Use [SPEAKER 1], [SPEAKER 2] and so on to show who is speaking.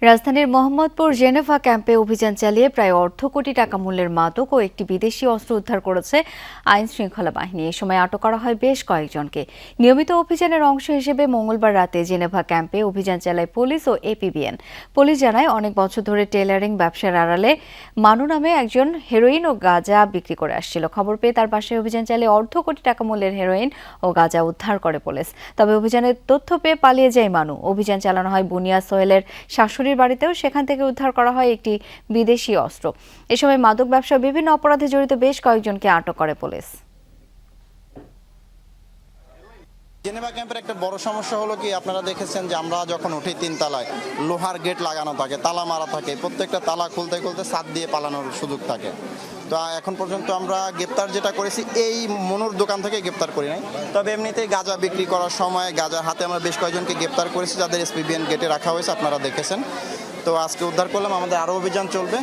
[SPEAKER 1] রাজধানীর মোহাম্মদপুর জেনেভা ক্যাম্পে অভিযান চালিয়ে প্রায় কোটি টাকা মূল্যের মাদক ও একটি বিদেশি অস্ত্র উদ্ধার করেছে আইন শৃঙ্খলা বাহিনী। এ সময় আটক করা হয় বেশ কয়েকজনকে। নিয়মিত অভিযানের অংশ হিসেবে মঙ্গলবার রাতে জেনেভা ক্যাম্পে অভিযান চালায় পুলিশ ও এপিবিএন। পুলিশ জানায়, অনেক বছর ধরে টেলারিং ব্যবসার আড়ালে মানু নামে একজন হেরোইন ও গাঁজা বিক্রি করে আসছিল। খবর পেয়ে তার বাসায় অভিযান চালিয়ে কোটি টাকা মূল্যের হেরোইন ও গাঁজা উদ্ধার করে পুলিশ। তবে অভিযানের তথ্য পেয়ে পালিয়ে যায় মানু। অভিযান চালানো হয় বুনিয়া সোহেলের শাশুড়ির বাড়িতেও, সেখান থেকে উদ্ধার করা হয় একটি বিদেশি অস্ত্র। এ সময় মাদক ব্যবসা বিভিন্ন অপরাধে জড়িত বেশ কয়েকজনকে আটক করে পুলিশ।
[SPEAKER 2] জেনেভা ক্যাম্পের একটা বড় সমস্যা হলো কি, আপনারা দেখেছেন যে আমরা যখন উঠি 3 তলায় লোহার গেট লাগানো থাকে, তালা মারা থাকে, প্রত্যেকটা তালা খুলতে খুলতে ছাদ দিয়ে পালানোর সুযোগ থাকে। তো এখন পর্যন্ত আমরা গ্রেপ্তার যেটা করেছি এই মনুর দোকান থেকে গ্রেপ্তার করি নাই, তবে এমনিতেই গাঁজা বিক্রি করার সময় গাঁজার হাতে আমরা বেশ কয়েকজনকে গ্রেপ্তার করেছি, যাদের এসপিবিএন গেটে রাখা হয়েছে, আপনারা দেখেছেন। তো আজকে উদ্ধার করলাম, আমাদের আরও অভিযান চলবে।